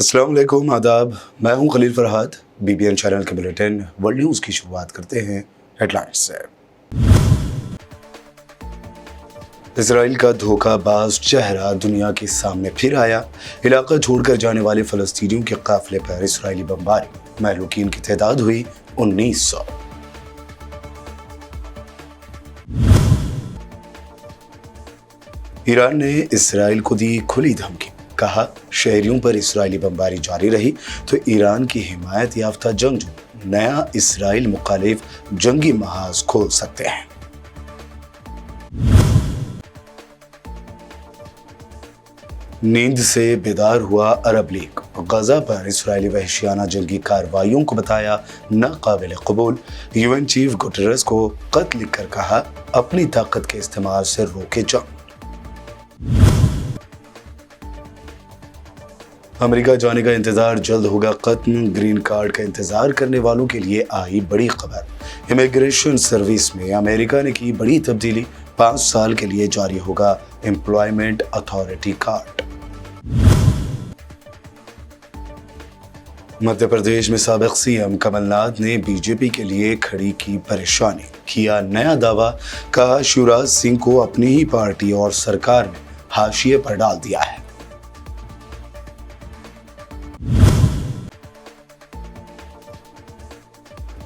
अस्सलाम वालेकुम, आदाब। मैं हूं खलील फरहाद। बीबीएन चैनल के बुलेटिन वर्ल्ड न्यूज़ की शुरुआत करते हैं हेडलाइंस से। इसराइल का धोखाबाज चेहरा दुनिया के सामने फिर आया। इलाका छोड़कर जाने वाले फ़लस्तीनियों के काफिले पर इसराइली बमबारी, महलूकीन की तादाद हुई 1900। ईरान ने इसराइल को दी खुली धमकी, कहा शहरियों पर इसराइली बमबारी जारी रही तो ईरान की हिमायत याफ्ता जंगजू नया इसराइल मुखालिफ जंगी महाज खोल सकते हैं। नींद से बेदार हुआ अरब लीग, गजा पर इसराइली वहशियाना जंगी कार्रवाइयों को बताया नाकाबिल कबूल। यूएन चीफ गुटेरेस को खत लिखकर कहा अपनी ताकत के इस्तेमाल से रोके जंग। अमेरिका जाने का इंतजार जल्द होगा खत्म, ग्रीन कार्ड का इंतजार करने वालों के लिए आई बड़ी खबर। इमिग्रेशन सर्विस में अमेरिका ने की बड़ी तब्दीली, 5 साल के लिए जारी होगा employment authority card. Madhya Pradesh में साबिक सीएम कमलनाथ ने बीजेपी के लिए खड़ी की परेशानी, किया नया दावा, कहा शिवराज सिंह को अपनी ही पार्टी और सरकार ने हाशिए पर डाल दिया है।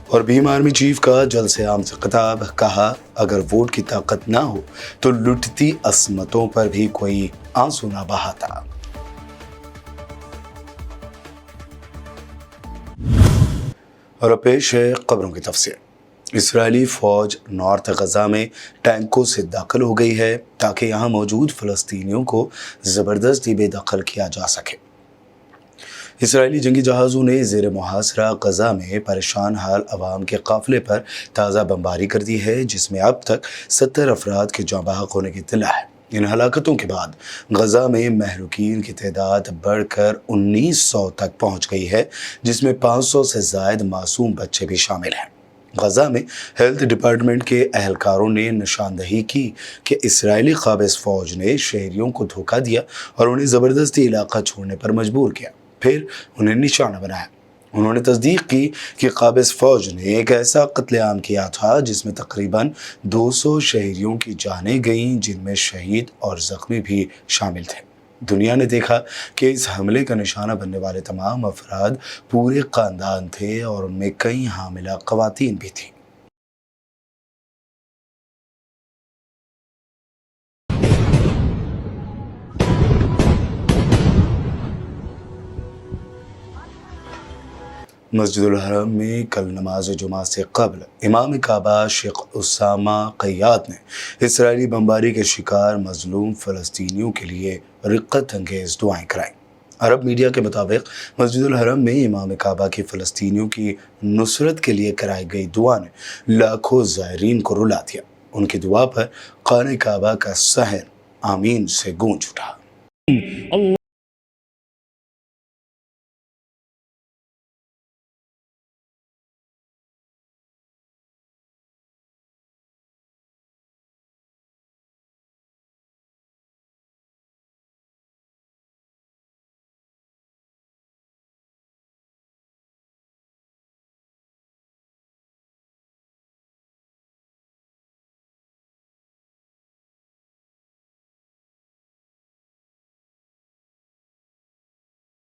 और भीम आर्मी चीफ का जल्द से आम से खिताब, कहा अगर वोट की ताकत ना हो तो लुटती असमतों पर भी कोई आंसू ना बहाता। और अब पेश है खबरों की तफसील। इसराइली फौज नॉर्थ गजा में टैंकों से दाखिल हो गई है ताकि यहां मौजूद फ़लस्तीनियों को ज़बरदस्ती बेदखल किया जा सके। इसराइली जंगी जहाज़ों ने ज़ेर मुहासरा गजा में परेशान हाल अवाम के काफिले पर ताज़ा बमबारी कर दी है, जिसमें अब तक 70 अफराद के जाँ बहक होने की इत्तला है। इन हलाकतों के बाद गजा में महलूकीन की तादाद बढ़कर 1900 तक पहुँच गई है, जिसमें 500 से ज़ायद मासूम बच्चे भी शामिल हैं। गजा में हेल्थ डिपार्टमेंट के अहलकारों ने निशानदही की कि इसराइली क़ाबिज़ फ़ौज ने शहरियों को धोखा दिया और उन्हें ज़बरदस्ती इलाका छोड़ने पर मजबूर किया, फिर उन्हें निशाना बनाया। उन्होंने तस्दीक की कि क़ाबिज़ फ़ौज ने एक ऐसा कत्लेआम किया था जिसमें तकरीबन 200 शहरियों की जानें गईं, जिनमें शहीद और ज़ख्मी भी शामिल थे। दुनिया ने देखा कि इस हमले का निशाना बनने वाले तमाम अफराद पूरे ख़ानदान थे और उनमें कई हामिला ख़वातीन भी थीं। मस्जिदुल हरम में कल नमाज जुमा से कबल इमाम काबा शेख उसामा क़य्याद ने इसराइली बमबारी के शिकार मजलूम फ़लस्तीनियों के लिए रिक्कत अंगेज़ दुआएं कराईं। अरब मीडिया के मुताबिक मस्जिदुल हरम में इमाम काबा की फ़लस्तीनियों की नुसरत के लिए कराई गई दुआ ने लाखों ज़ायरीन को रुला दिया। उनकी दुआ पर खाने काबा का सहन आमीन से गूंज उठा।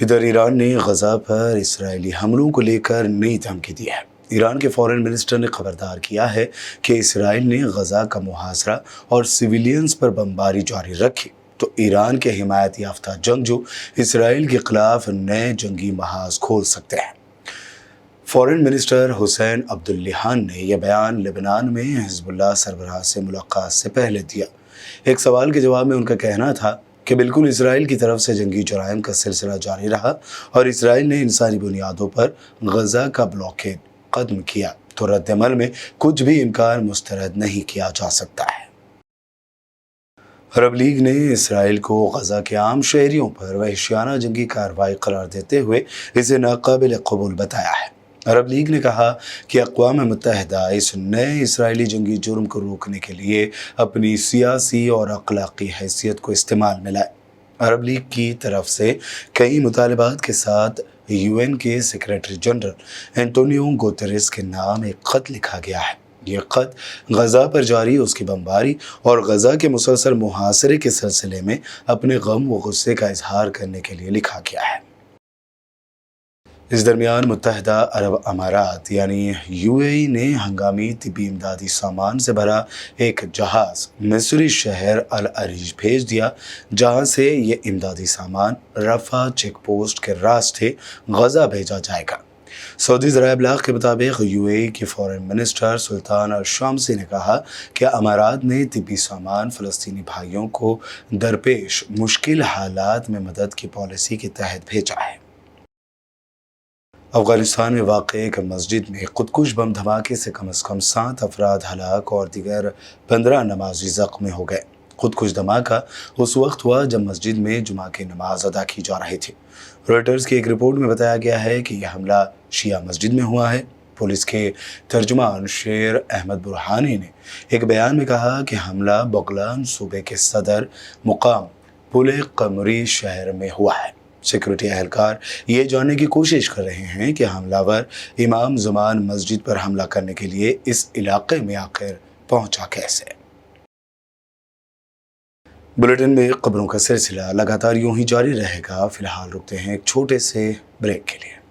इधर ईरान ने गजा पर इसराइली हमलों को लेकर नई धमकी दी है। ईरान के फॉरेन मिनिस्टर ने खबरदार किया है कि इसराइल ने गजा का मुहासरा और सिविलियंस पर बमबारी जारी रखी तो ईरान के हिमायत याफ्ता जंगजू इसराइल के खिलाफ नए जंगी महाज खोल सकते हैं। फॉरेन मिनिस्टर हुसैन अब्दुल्लाहान ने यह बयान लेबनान में हिजबुल्लाह सरबराह से मुलाकात से पहले दिया। एक सवाल के जवाब में उनका कहना था कि बिल्कुल इसराइल की तरफ से जंगी जुराइम का सिलसिला जारी रहा और इसराइल ने इंसानी बुनियादों पर गजा का ब्लॉकेड खत्म किया तो रद्दमल में कुछ भी इनकार मुस्तरद नहीं किया जा सकता है। अरब लीग ने इसराइल को गजा के आम शहरियों पर वहशियाना जंगी कार्रवाई करार देते हुए इसे नाकाबिल कबूल बताया है। अरब लीग ने कहा कि अक़वाम मुत्तहिदा इस नए इसराइली जंगी जुर्म को रोकने के लिए अपनी सियासी और अखलाकी हैसियत को इस्तेमाल में लाए। अरब लीग की तरफ से कई मुतालबात के साथ UN के सेक्रेटरी जनरल एंटोनियो गुतेरेस के नाम एक ख़त लिखा गया है। ये ख़त गजा पर जारी उसकी बमबारी और गजा के मुसलसल मुहासरे के सिलसिले में अपने गम व गुस्से का इजहार करने के लिए लिखा गया है। इस दरमियान मुत्तहिदा अरब अमारात यानी UAE ने हंगामी तिब्बी इमदादी सामान से भरा एक जहाज़ मिस्री शहर अल अरीज भेज दिया, जहां से ये इमदादी सामान रफ़ा चेक पोस्ट के रास्ते गजा भेजा जाएगा। सऊदी ज़राए इब्लाग के मुताबिक UAE के फॉरेन मिनिस्टर सुल्तान अल शामसी ने कहा कि अमारात ने तिब्बी सामान फ़लस्तीनी भाइयों को दरपेश मुश्किल हालात में मदद की पॉलिसी के तहत भेजा है। अफगानिस्तान में वाक़ एक मस्जिद में खुदकुश बम धमाके से कम 7 अफराद हलाक और दीगर 15 नमाजी ज़ख्मी हो गए। खुदकुश धमाका उस वक्त हुआ जब मस्जिद में जुमा की नमाज अदा की जा रही थी। रॉयटर्स की एक रिपोर्ट में बताया गया है कि यह हमला शिया मस्जिद में हुआ है। पुलिस के तर्जुमान शेर अहमद बुरहानी ने एक बयान में कहा कि हमला बगलान सूबे के सदर मुकाम पुले कमरी शहर में हुआ है। सिक्योरिटी एहलकार ये जानने की कोशिश कर रहे हैं कि हमलावर इमाम ज़ुमान मस्जिद पर हमला करने के लिए इस इलाके में आखिर पहुंचा कैसे। बुलेटिन में खबरों का सिलसिला लगातार यूं ही जारी रहेगा। फिलहाल रुकते हैं एक छोटे से ब्रेक के लिए।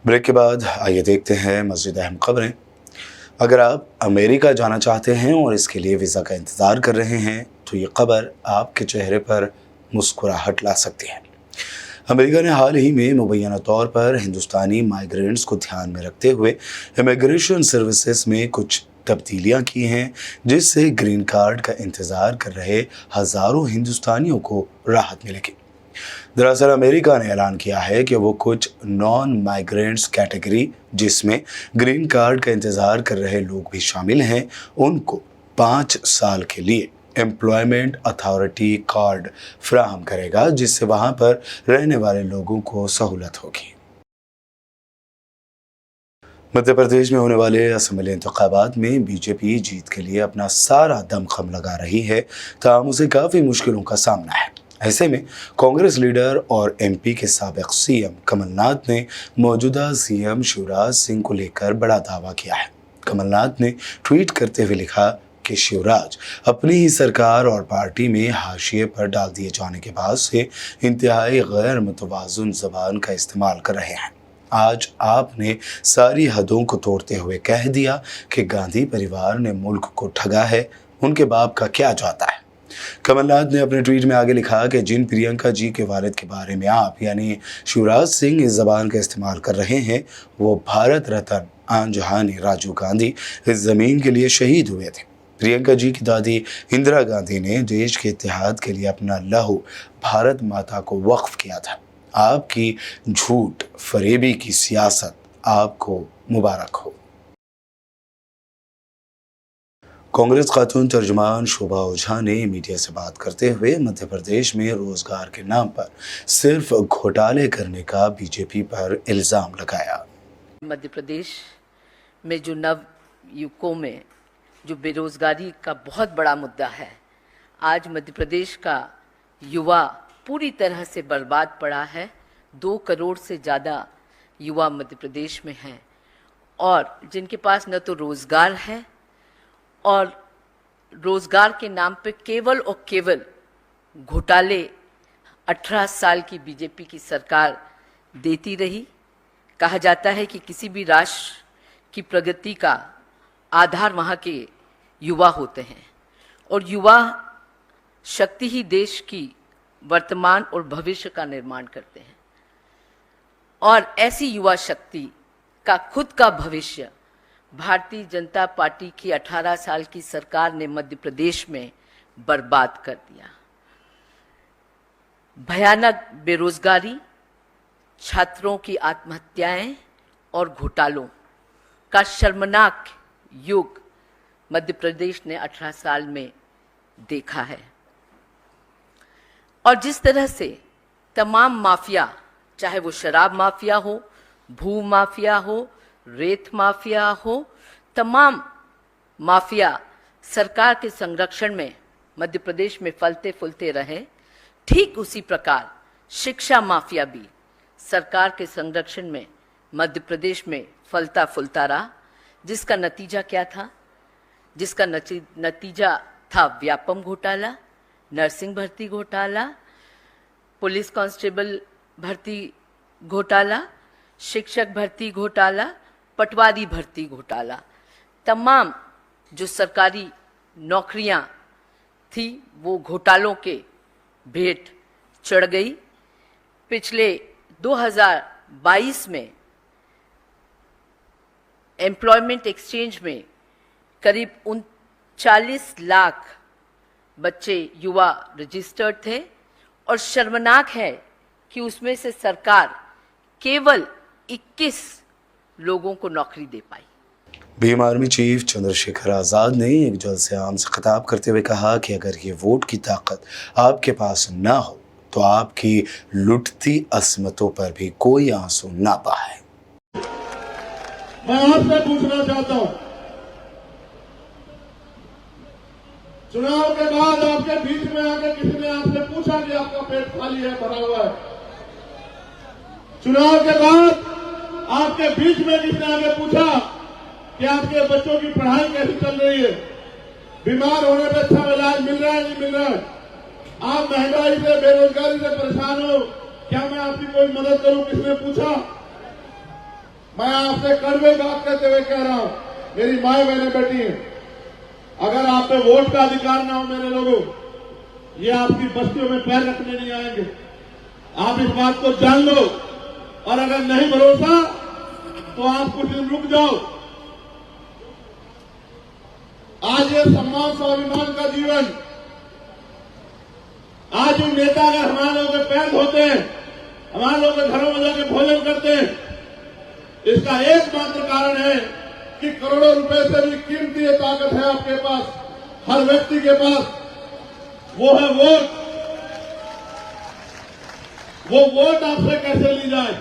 ब्रेक के बाद आइए देखते हैं मज़ीद अहम खबरें। अगर आप अमेरिका जाना चाहते हैं और इसके लिए वीज़ा का इंतज़ार कर रहे हैं तो ये खबर आपके चेहरे पर मुस्कुराहट ला सकती है। अमेरिका ने हाल ही में मुबैना तौर पर हिंदुस्तानी माइग्रेंट्स को ध्यान में रखते हुए इमिग्रेशन सर्विसेज में कुछ तब्दीलियां की हैं, जिससे ग्रीन कार्ड का इंतज़ार कर रहे हज़ारों हिंदुस्तानियों को राहत मिलेगी। दरअसल अमेरिका ने ऐलान किया है कि वो कुछ नॉन माइग्रेंट्स कैटेगरी, जिसमें ग्रीन कार्ड का इंतज़ार कर रहे लोग भी शामिल हैं, उनको 5 साल के लिए एम्प्लॉयमेंट अथॉरिटी कार्ड फ्राहम करेगा, जिससे वहां पर रहने वाले लोगों को सहूलत होगी। मध्य प्रदेश में होने वाले असेंबली इंतखाबात में बीजेपी जीत के लिए अपना सारा दमखम लगा रही है, ताहम उसे काफ़ी मुश्किलों का सामना है। ऐसे में कांग्रेस लीडर और MP के साबिक CM कमलनाथ ने मौजूदा CM शिवराज सिंह को लेकर बड़ा दावा किया है। कमलनाथ ने ट्वीट करते हुए लिखा कि शिवराज अपनी ही सरकार और पार्टी में हाशिए पर डाल दिए जाने के बाद से इंतहाई गैर मुतवाज़ुन ज़बान का इस्तेमाल कर रहे हैं। आज आपने सारी हदों को तोड़ते हुए कह दिया कि गांधी परिवार ने मुल्क को ठगा है, उनके बाप का क्या जाता है। कमलनाथ ने अपने ट्वीट में आगे लिखा कि जिन प्रियंका जी के वालिद के बारे में आप यानी शिवराज सिंह इस ज़बान का इस्तेमाल कर रहे हैं, वो भारत रत्न आन जहानी राजीव गांधी इस ज़मीन के लिए शहीद हुए थे। प्रियंका जी की दादी इंदिरा गांधी ने देश के इत्तेहाद के लिए अपना लहू भारत माता को वक्फ किया था। आपकी झूठ फरेबी की सियासत आपको मुबारक हो। कांग्रेस खातून तर्जुमान शोभा ओझा ने मीडिया से बात करते हुए मध्य प्रदेश में रोजगार के नाम पर सिर्फ घोटाले करने का बीजेपी पर इल्जाम लगाया। मध्य प्रदेश में जो नव युवकों में जो बेरोजगारी का बहुत बड़ा मुद्दा है, आज मध्य प्रदेश का युवा पूरी तरह से बर्बाद पड़ा है। 2 करोड़ से ज़्यादा युवा मध्य प्रदेश में हैं और जिनके पास न तो रोज़गार है और रोज़गार के नाम पे केवल और केवल घोटाले 18 साल की बीजेपी की सरकार देती रही। कहा जाता है कि किसी भी राष्ट्र की प्रगति का आधार वहाँ के युवा होते हैं और युवा शक्ति ही देश की वर्तमान और भविष्य का निर्माण करते हैं और ऐसी युवा शक्ति का खुद का भविष्य भारतीय जनता पार्टी की 18 साल की सरकार ने मध्य प्रदेश में बर्बाद कर दिया। भयानक बेरोजगारी, छात्रों की आत्महत्याएं और घोटालों का शर्मनाक युग मध्य प्रदेश ने 18 साल में देखा है। और जिस तरह से तमाम माफिया, चाहे वो शराब माफिया हो, भू माफिया हो, रेत माफिया हो, तमाम माफिया सरकार के संरक्षण में मध्य प्रदेश में फलते फूलते रहे, ठीक उसी प्रकार शिक्षा माफिया भी सरकार के संरक्षण में मध्य प्रदेश में फलता फूलता रहा। जिसका नतीजा क्या था? जिसका नतीजा था व्यापम घोटाला, नर्सिंग भर्ती घोटाला, पुलिस कांस्टेबल भर्ती घोटाला, शिक्षक भर्ती घोटाला, पटवारी भर्ती घोटाला। तमाम जो सरकारी नौकरियां थी वो घोटालों के भेंट चढ़ गई। पिछले 2022 में एम्प्लॉयमेंट एक्सचेंज में करीब 39 लाख बच्चे युवा रजिस्टर्ड थे और शर्मनाक है कि उसमें से सरकार केवल 21 लोगों को नौकरी दे पाई। भीम आर्मी चीफ चंद्रशेखर आजाद ने एक जलसे आम से खिताब करते हुए कहा कि अगर ये वोट की ताकत आपके पास ना हो तो आपकी लुटती असमतों पर भी कोई आंसू ना बहाए। मैं आपसे पूछना चाहता हूं, चुनाव के बाद आपके बीच में आके किसी ने आपसे पूछा कि आपका पेट खाली है, भरा हुआ है? चुनाव के बाद आपके बीच में किसी ने आके पूछा कि आपके बच्चों की पढ़ाई कैसी चल रही है, बीमार होने पर अच्छा इलाज मिल रहा है नहीं मिल रहा है, आप महंगाई से बेरोजगारी से परेशान हो, क्या मैं आपकी कोई मदद करूं? किसने पूछा? मैं आपसे कड़वे बात करते हुए कह रहा हूं, मेरी माए बहने बैठी हैं, अगर आप पे वोट का अधिकार ना हो मेरे लोगों, ये आपकी बस्तियों में पैर रखने नहीं आएंगे। आप इस बात को जान लो और अगर नहीं भरोसा तो आप कुछ दिन रुक जाओ। आज ये सम्मान स्वाभिमान का जीवन, आज उन नेता अगर हमारे लोगों के पैर धोते हैं, हमारे लोगों के घरों में जाकर भोजन करते हैं, इसका एकमात्र कारण है कि करोड़ों रुपए से भी कीमती ताकत है आपके पास, हर व्यक्ति के पास, वो है वोट। वो वोट आपसे कैसे ली जाए?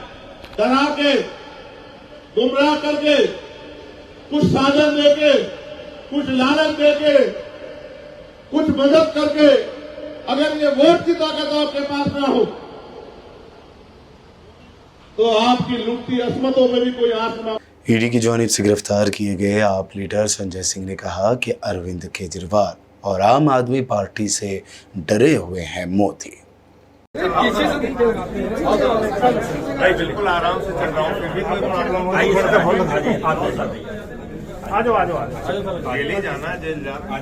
डरा के, गुमराह करके, कुछ साधन देके, कुछ लालच देके, कुछ मदद करके, अगर ये वोट की ताकत आपके पास ना हो तो आपकी लुटती असमतों में भी कोई आंच ना। ईडी की जानिब से गिरफ्तार किए गए आप लीडर संजय सिंह ने कहा कि अरविंद केजरीवाल और आम आदमी पार्टी से डरे हुए हैं मोदी। बिल्कुल आराम से चल रहा हूँ, फिर भी कोई प्रॉब्लम आ जाओ जेल ही जाना है, जेल जाना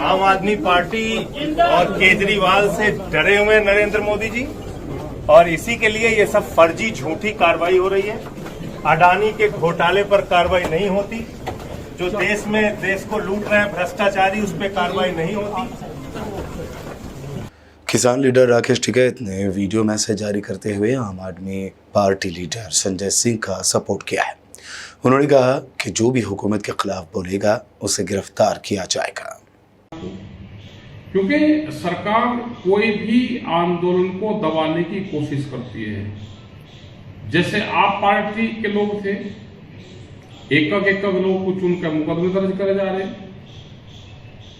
आम आदमी पार्टी और केजरीवाल से डरे हुए हैं नरेंद्र मोदी जी, और इसी के लिए ये सब फर्जी झूठी कार्रवाई हो रही है। अडानी के घोटाले पर कार्रवाई नहीं होती, जो देश को लूट रहे हैं भ्रष्टाचारी, उस पर कार्रवाई नहीं होती। किसान लीडर राकेश टिकैत ने वीडियो मैसेज जारी करते हुए आम आदमी पार्टी लीडर संजय सिंह का सपोर्ट किया है। उन्होंने कहा कि जो भी हुकूमत के खिलाफ बोलेगा उसे गिरफ्तार किया जाएगा, क्योंकि सरकार कोई भी आंदोलन को दबाने की कोशिश करती है। जैसे आप पार्टी के लोग थे, एक लोग कुछ उनके मुकदमे दर्ज करे जा रहे,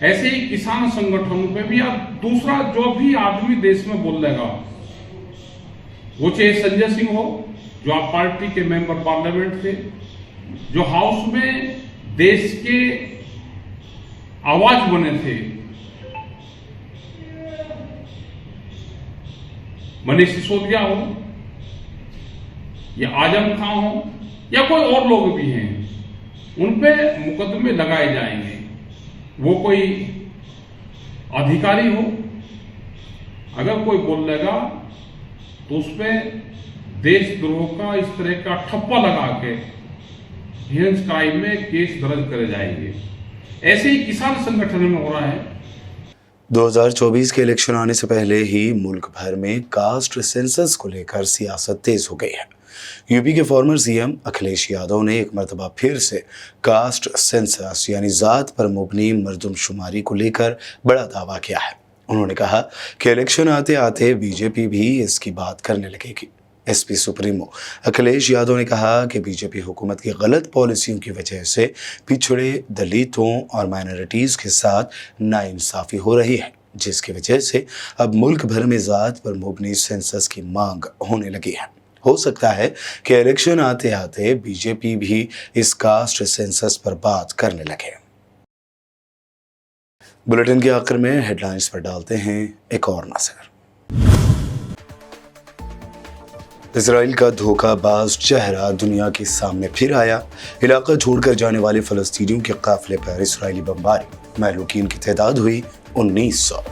ऐसे ही किसान संगठनों पे भी आप दूसरा जो भी आदमी देश में बोल लेगा, वो चाहे संजय सिंह हो जो आप पार्टी के मेंबर पार्लियामेंट थे, जो हाउस में देश के आवाज बने थे, मनीष सिसोदिया हो या आजम खान हो या कोई और लोग भी हैं, उन पे मुकदमे लगाए जाएंगे। वो कोई अधिकारी हो, अगर कोई बोल लेगा तो उस पे देशद्रोह का इस तरह का ठप्पा लगा के हिंस क्राइम में केस दर्ज करे जाएंगे। ऐसे ही किसान संगठन में हो रहा है। 2024 के इलेक्शन आने से पहले ही मुल्क भर में कास्ट सेंसस को लेकर सियासत तेज हो गई है। यूपी के फॉर्मर सीएम अखिलेश यादव ने एक मरतबा फिर से कास्ट सेंसस यानी जात पर मुबनी मर्दमशुमारी को लेकर बड़ा दावा किया है। उन्होंने कहा कि इलेक्शन आते आते बीजेपी भी इसकी बात करने लगेगी। एसपी सुप्रीमो अखिलेश यादव ने कहा कि बीजेपी हुकूमत की गलत पॉलिसियों की वजह से पिछड़े, दलितों और माइनॉरिटीज़ के साथ नाइंसाफ़ी हो रही है, जिसकी वजह से अब मुल्क भर में ज़ात पर मुबनी सेंसस की मांग होने लगी है। हो सकता है कि इलेक्शन आते आते बीजेपी भी इस कास्ट सेंसस पर बात करने लगे। बुलेटिन के आखिर में हेडलाइंस पर डालते हैं एक और नजर। इजराइल का धोखाबाज चेहरा दुनिया के सामने फिर आया। इलाका छोड़कर जाने वाले फलस्तीनियों के काफिले पर इजरायली बमबारी, महलूकीन की तादाद हुई 1900।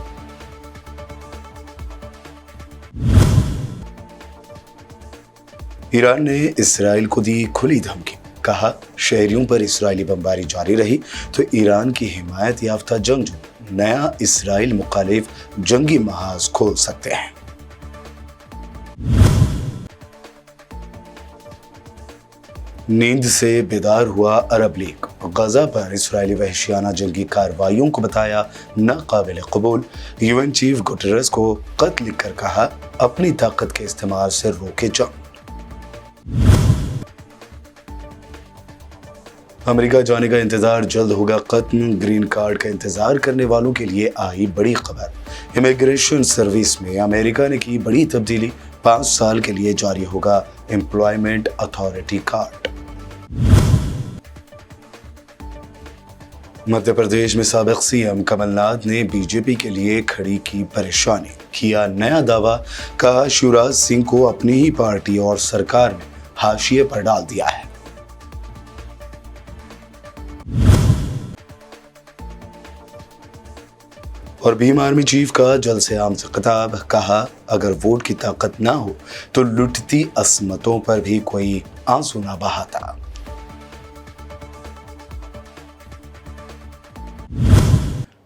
ईरान ने इसराइल को दी खुली धमकी, कहा शहरियों पर इजरायली बमबारी जारी रही तो ईरान की हिमायत याफ्ता जंगजू नया इसराइल मुखालिफ जंगी महाज खोल सकते हैं। नींद से बेदार हुआ अरब लीग, गजा पर इजरायली वहशियाना जंगी कार्रवाइयों को बताया नाकाबिल कबूल। यूएन चीफ गुटेरेस को खत लिखकर कहा अपनी ताकत के इस्तेमाल से रोके जंग। अमेरिका जाने का इंतजार जल्द होगा खत्म। ग्रीन कार्ड का इंतजार करने वालों के लिए आई बड़ी खबर। इमिग्रेशन सर्विस में अमेरिका ने की बड़ी तब्दीली। 5 साल के लिए जारी होगा employment authority card. Madhya Pradesh में साबिक सीएम कमलनाथ ने बीजेपी के लिए खड़ी की परेशानी, किया नया दावा, कहा शिवराज सिंह को अपनी ही पार्टी और सरकार ने हाशिए पर डाल दिया है। और भीम आर्मी चीफ का जल्द से आम से खिताब, कहा अगर वोट की ताकत ना हो तो लुटती असमतों पर भी कोई आंसू ना बहाता।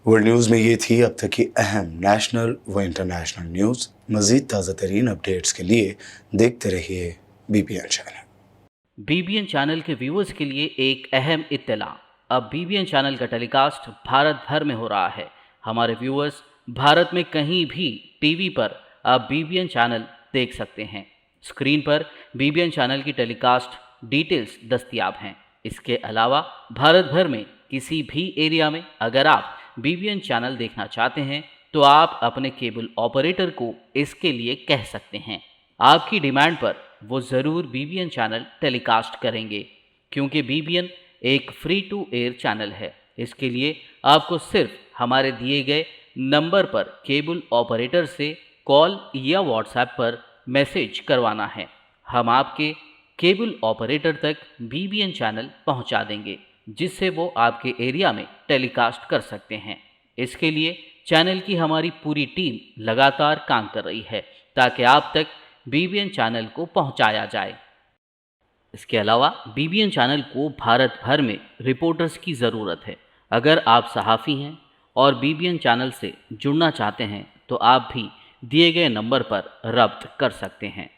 वर्ल्ड न्यूज में ये थी अब तक की अहम नेशनल व इंटरनेशनल न्यूज। मजीद ताज़ा तरीन अपडेट्स के लिए देखते रहिए बीबीएन चैनल। बीबीएन चैनल के व्यूअर्स के लिए एक अहम इत्तला, अब बीबीएन चैनल का टेलीकास्ट भारत भर में हो रहा है। हमारे व्यूअर्स भारत में कहीं भी टीवी पर अब बीबीएन चैनल देख सकते हैं। स्क्रीन पर बीबीएन चैनल की टेलीकास्ट डिटेल्स दस्तयाब हैं। इसके अलावा भारत भर में किसी भी एरिया में अगर आप बीबीएन चैनल देखना चाहते हैं तो आप अपने केबल ऑपरेटर को इसके लिए कह सकते हैं। आपकी डिमांड पर वो ज़रूर बीबीएन चैनल टेलीकास्ट करेंगे, क्योंकि बीबीएन एक फ्री टू एयर चैनल है। इसके लिए आपको सिर्फ हमारे दिए गए नंबर पर केबल ऑपरेटर से कॉल या व्हाट्सएप पर मैसेज करवाना है। हम आपके केबल ऑपरेटर तक बीबीएन चैनल पहुंचा देंगे, जिससे वो आपके एरिया में टेलीकास्ट कर सकते हैं। इसके लिए चैनल की हमारी पूरी टीम लगातार काम कर रही है ताकि आप तक बीबीएन चैनल को पहुंचाया जाए। इसके अलावा बीबीएन चैनल को भारत भर में रिपोर्टर्स की ज़रूरत है। अगर आप सहाफ़ी हैं और बीबीएन चैनल से जुड़ना चाहते हैं तो आप भी दिए गए नंबर पर रब्त कर सकते हैं।